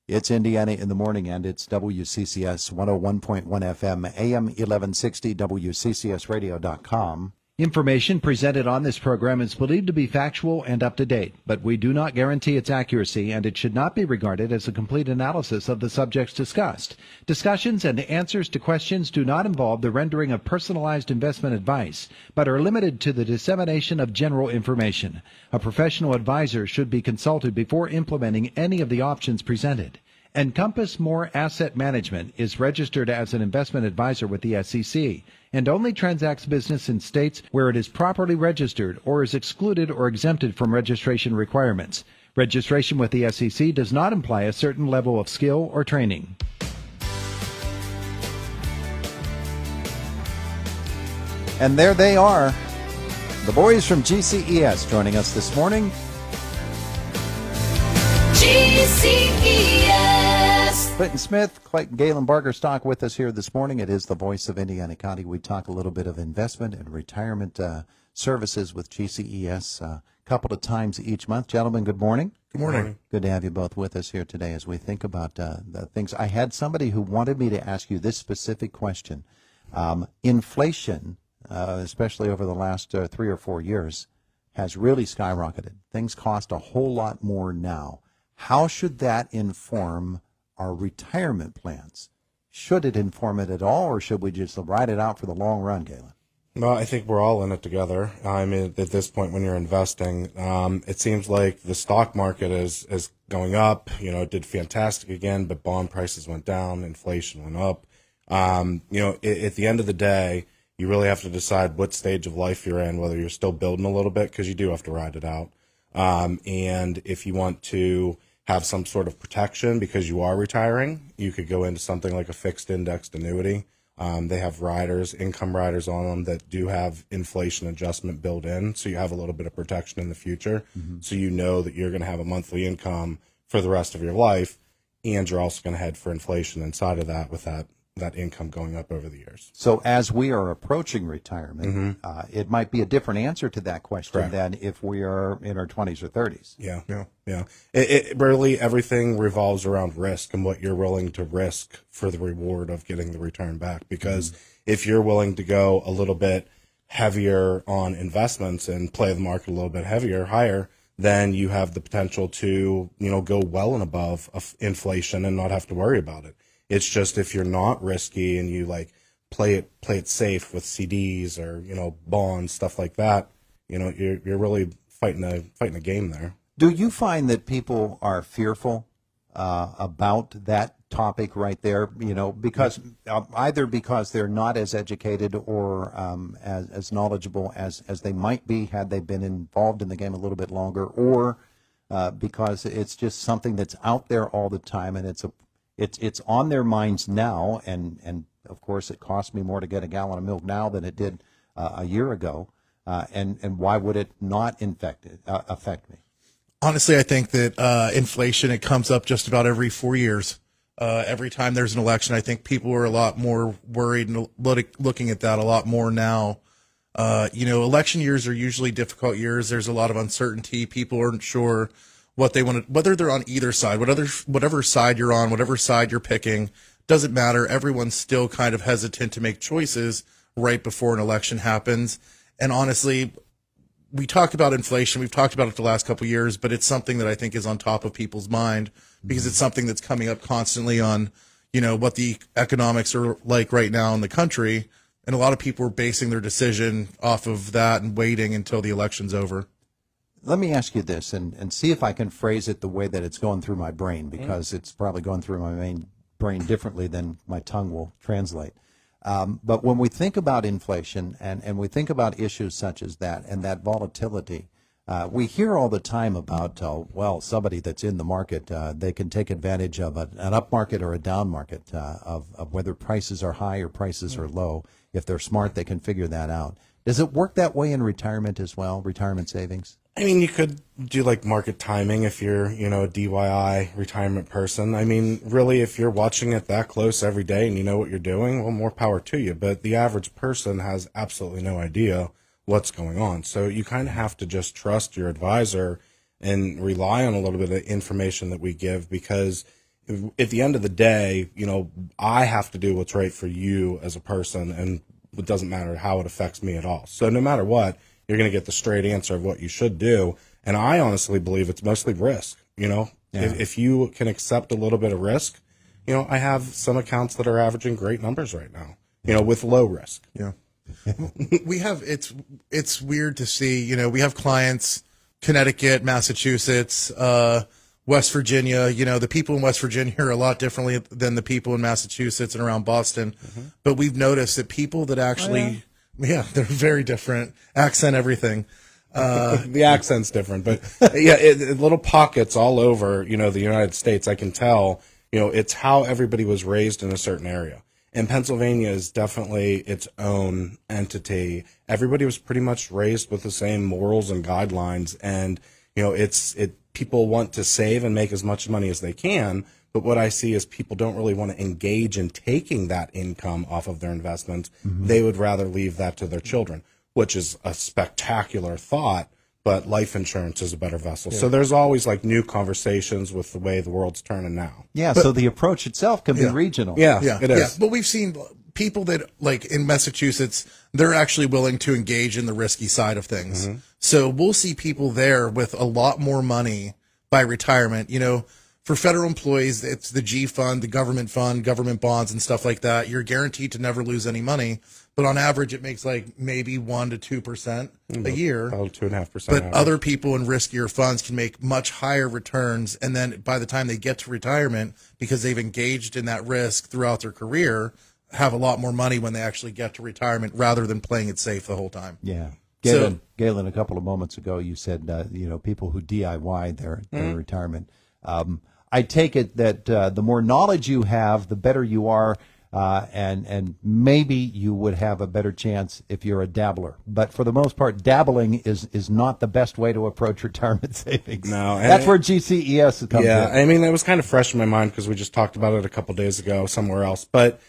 It's Indiana in the morning, and it's WCCS 101.1 FM, AM 1160, WCCSradio.com. Information presented on this program is believed to be factual and up to date, but we do not guarantee its accuracy, and it should not be regarded as a complete analysis of the subjects discussed. Discussions and answers to questions do not involve the rendering of personalized investment advice, but are limited to the dissemination of general information. A professional advisor should be consulted before implementing any of the options presented. Encompass More Asset Management is registered as an investment advisor with the SEC and only transacts business in states where it is properly registered or is excluded or exempted from registration requirements. Registration with the SEC does not imply a certain level of skill or training. And there they are, the boys from GCES joining us this morning. GCES. Clinton Smith, Clayton Galen Bargerstock with us here this morning. It is the voice of Indiana County. We talk a little bit of investment and retirement services with GCES a couple of times each month. Gentlemen, good morning. Good morning. Good to have you both with us here today as we think about the things. I had somebody who wanted me to ask you this specific question. Inflation, especially over the last 3 or 4 years, has really skyrocketed. Things cost a whole lot more now. How should that inform our retirement plans? Should it inform it at all, or should we just ride it out for the long run, Galen? Well, I think we're all in it together. I mean, at this point when you're investing, it seems like the stock market is going up. You know, it did fantastic again, but bond prices went down, inflation went up. You know, at the end of the day, you really have to decide what stage of life you're in, whether you're still building a little bit, because you do have to ride it out. And if you want to have some sort of protection because you are retiring, you could go into something like a fixed indexed annuity. They have riders, income riders on them that do have inflation adjustment built in, so you have a little bit of protection in the future. Mm-hmm. So you know that you're going to have a monthly income for the rest of your life, and you're also going to head for inflation inside of that with that income going up over the years. So as we are approaching retirement, it might be a different answer to that question Correct. than if we are in our 20s or 30s. Yeah. It really, everything revolves around risk and what you're willing to risk for the reward of getting the return back. Because if you're willing to go a little bit heavier on investments and play the market a little bit higher, then you have the potential to, you know, go well and above inflation and not have to worry about it. It's just if you're not risky and you like play it safe with CDs or, you know, bonds, stuff like that, you know, you're really fighting a game there. Do you find that people are fearful about that topic right there? You know, because either because they're not as educated or as knowledgeable as they might be had they been involved in the game a little bit longer, or because it's just something that's out there all the time and it's on their minds now, and of course it costs me more to get a gallon of milk now than it did a year ago, and why would it not affect me? Honestly, I think that inflation, it comes up just about every 4 years. Every time there's an election, I think people are a lot more worried and looking at that a lot more now. You know, election years are usually difficult years. There's a lot of uncertainty. People aren't sure what they want to, whether they're on either side, whatever side you're on, whatever side you're picking, doesn't matter. Everyone's still kind of hesitant to make choices right before an election happens. And honestly, we talk about inflation. We've talked about it the last couple of years, but it's something that I think is on top of people's mind because it's something that's coming up constantly on, you know, what the economics are like right now in the country. And a lot of people are basing their decision off of that and waiting until the election's over. Let me ask you this and see if I can phrase it the way that it's going through my brain, because it's probably going through my main brain differently than my tongue will translate. But when we think about inflation and we think about issues such as that and that volatility, we hear all the time about, well, somebody that's in the market, they can take advantage of an up market or a down market, of whether prices are high or prices are low. If they're smart, they can figure that out. Does it work that way in retirement as well, retirement savings? I mean, you could do like market timing if you're, you know, a DIY retirement person. I mean, really, if you're watching it that close every day and you know what you're doing, well, more power to you. But the average person has absolutely no idea what's going on. So you kind of have to just trust your advisor and rely on a little bit of information that we give, because at the end of the day, you know, I have to do what's right for you as a person, and it doesn't matter how it affects me at all. So no matter what, you're going to get the straight answer of what you should do. And I honestly believe it's mostly risk. You know, if you can accept a little bit of risk, you know, I have some accounts that are averaging great numbers right now, you know, with low risk. Yeah. We have, it's weird to see, you know, we have clients, Connecticut, Massachusetts, West Virginia. You know, the people in West Virginia are a lot differently than the people in Massachusetts and around Boston. But we've noticed that people that actually, they're very different. Accent, everything. The accent's different, but yeah, little pockets all over, you know, the United States. I can tell, you know, it's how everybody was raised in a certain area. And Pennsylvania is definitely its own entity. Everybody was pretty much raised with the same morals and guidelines. And, you know, people want to save and make as much money as they can. But what I see is people don't really want to engage in taking that income off of their investments. They would rather leave that to their children, which is a spectacular thought. But life insurance is a better vessel. So there's always like new conversations with the way the world's turning now. Yeah, so the approach itself can be regional. Yeah, it is. Yeah, but we've seen people that, like in Massachusetts, they're actually willing to engage in the risky side of things. So we'll see people there with a lot more money by retirement. You know, for federal employees, it's the G fund, the government fund, government bonds and stuff like that. You're guaranteed to never lose any money. But on average, it makes like maybe 1% to 2% a year. About 2.5%. But other people in riskier funds can make much higher returns. And then by the time they get to retirement, because they've engaged in that risk throughout their career, have a lot more money when they actually get to retirement rather than playing it safe the whole time. Yeah. Galen, a couple of moments ago, you said, you know, people who DIY their retirement. I take it that the more knowledge you have, the better you are. And maybe you would have a better chance if you're a dabbler. But for the most part, dabbling is not the best way to approach retirement savings. No. That's where GCES comes in. Yeah, I mean, it was kind of fresh in my mind because we just talked about it a couple days ago somewhere else. But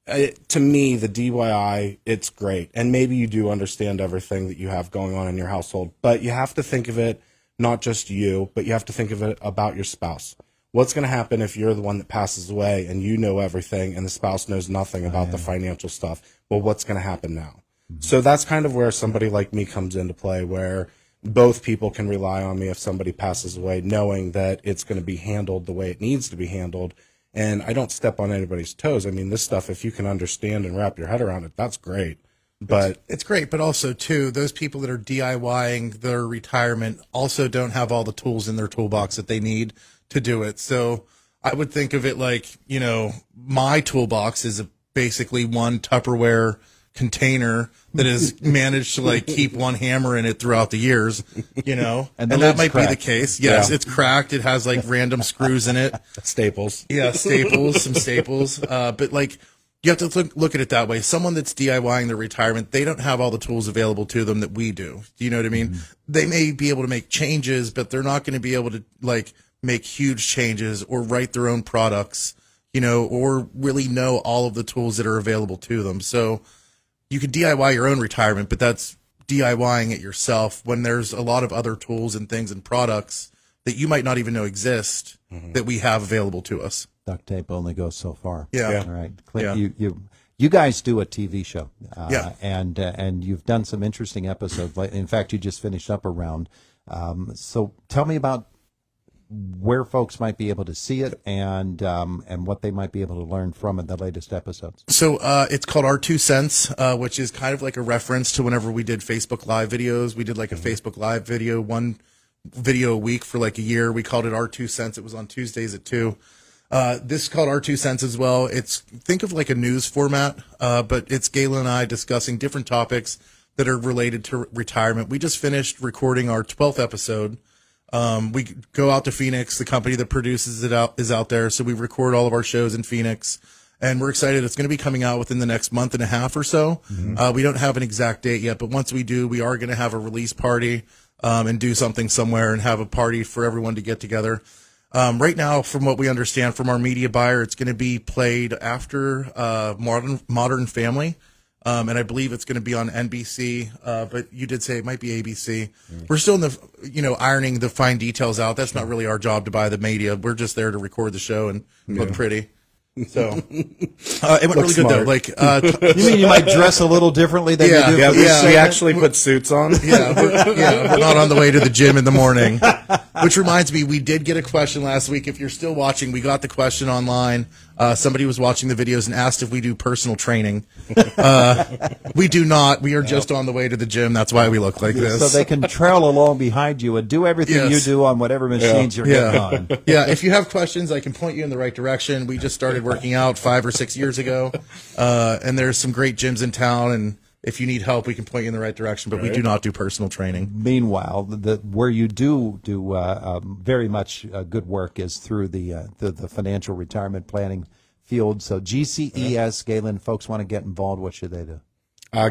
to me, the DIY, it's great. And maybe you do understand everything that you have going on in your household. But you have to think of it, not just you, but you have to think of it about your spouse. What's going to happen if you're the one that passes away and you know everything and the spouse knows nothing about the financial stuff? Well, what's going to happen now? So that's kind of where somebody like me comes into play, where both people can rely on me if somebody passes away, knowing that it's going to be handled the way it needs to be handled. And I don't step on anybody's toes. I mean, this stuff, if you can understand and wrap your head around it, that's great. But it's great, but also too, those people that are DIYing their retirement also don't have all the tools in their toolbox that they need to do it. So I would think of it like, you know, my toolbox is basically one Tupperware container that has managed to like keep one hammer in it throughout the years, you know, and that might be the case. Yes, it's cracked. It has like random screws in it. Staples. Yeah, some staples. But like, you have to look at it that way. Someone that's DIYing their retirement, they don't have all the tools available to them that we do. Do you know what I mean? They may be able to make changes, but they're not going to be able to like make huge changes or write their own products, you know, or really know all of the tools that are available to them. So you could DIY your own retirement, but that's DIYing it yourself when there's a lot of other tools and things and products that you might not even know exist that we have available to us. Duct tape only goes so far. Yeah. All right. Clint, you guys do a TV show. And you've done some interesting episodes. In fact, you just finished up a round. So tell me about where folks might be able to see it and what they might be able to learn from it, the latest episodes. So it's called Our 2 Cents, which is kind of like a reference to whenever we did Facebook Live videos. We did like a Facebook Live video, one video a week for like a year. We called it Our 2 Cents. It was on Tuesdays at 2. This is called Our 2 Cents as well. It's, think of like a news format, but it's Galen and I discussing different topics that are related to retirement. We just finished recording our 12th episode. We go out to Phoenix. The company that produces it is out there. So we record all of our shows in Phoenix, and we're excited. It's going to be coming out within the next month and a half or so. We don't have an exact date yet, but once we do, we are going to have a release party, and do something somewhere and have a party for everyone to get together. Right now, from what we understand from our media buyer, it's going to be played after, Modern Family. And I believe it's going to be on NBC, but you did say it might be ABC. We're still in the, ironing the fine details out. That's not really our job to buy the media. We're just there to record the show and look pretty. So it went really good though. Like, you mean you might dress a little differently than you do? Yeah, for we actually put suits on. We're not on the way to the gym in the morning. Which reminds me, we did get a question last week. If you're still watching, we got the question online. Somebody was watching the videos and asked if we do personal training. We do not. We are just on the way to the gym. That's why we look like this. So they can trail along behind you and do everything you do on whatever machines you're getting on. Yeah, if you have questions, I can point you in the right direction. We just started working out 5 or 6 years ago, and there's some great gyms in town, and if you need help, we can point you in the right direction, but we do not do personal training. Meanwhile, where you do very much good work is through the financial retirement planning field. So GCES, Galen, folks want to get involved, what should they do?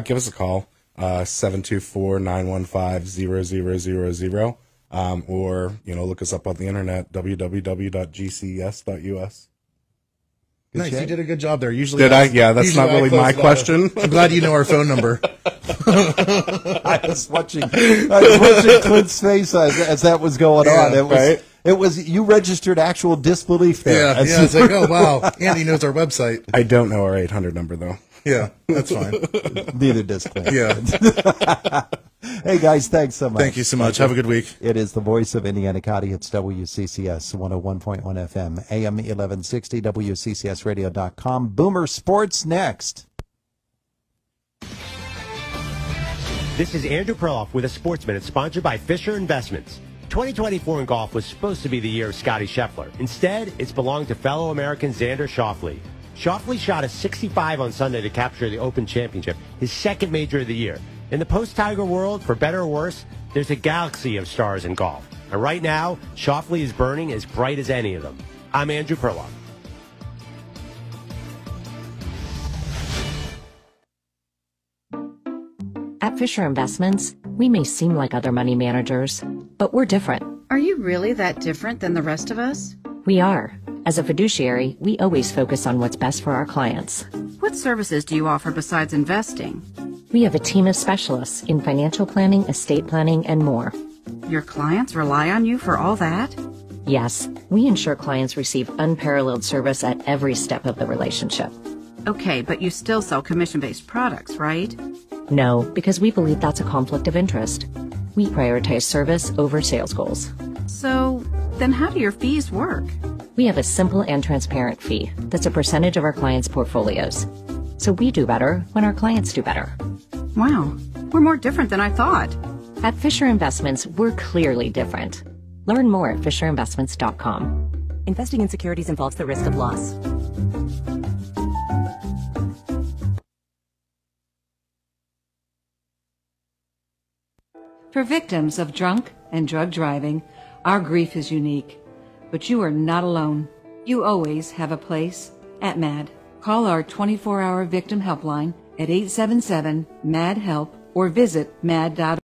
Give us a call, 724-915-0000, or look us up on the internet, www.gces.us. Nice, you did a good job there. Usually, did I? Yeah, that's not really my question. I'm glad you know our phone number. I was watching Clint's face as that was going on. It was you registered actual disbelief there. Yeah, it's like, oh wow, Andy knows our website. I don't know our 800 number though. Yeah, that's fine. Neither does Clint. Yeah. Hey guys, thanks so much. Thank you so much. Have a good week. It is the voice of Indiana County. It's WCCS 101.1 FM, AM 1160, WCCSradio.com. Boomer Sports next. This is Andrew Perloff with a Sports Minute sponsored by Fisher Investments. 2024 in golf was supposed to be the year of Scotty Scheffler. Instead, it's belonged to fellow American Xander Schauffele. Schauffele shot a 65 on Sunday to capture the Open Championship, his second major of the year. In the post-Tiger world, for better or worse, there's a galaxy of stars in golf. And right now, Schauffele is burning as bright as any of them. I'm Andrew Perloff. At Fisher Investments, we may seem like other money managers, but we're different. Are you really that different than the rest of us? We are. As a fiduciary, we always focus on what's best for our clients. What services do you offer besides investing? We have a team of specialists in financial planning, estate planning, and more. Your clients rely on you for all that? Yes, we ensure clients receive unparalleled service at every step of the relationship. Okay, but you still sell commission-based products, right? No, because we believe that's a conflict of interest. We prioritize service over sales goals. So, then how do your fees work? We have a simple and transparent fee that's a percentage of our clients' portfolios. So we do better when our clients do better. Wow, we're more different than I thought. At Fisher Investments, we're clearly different. Learn more at FisherInvestments.com. Investing in securities involves the risk of loss. For victims of drunk and drug driving, our grief is unique. But you are not alone. You always have a place at MAD. Call our 24-hour victim helpline at 877-MAD-HELP or visit mad.org.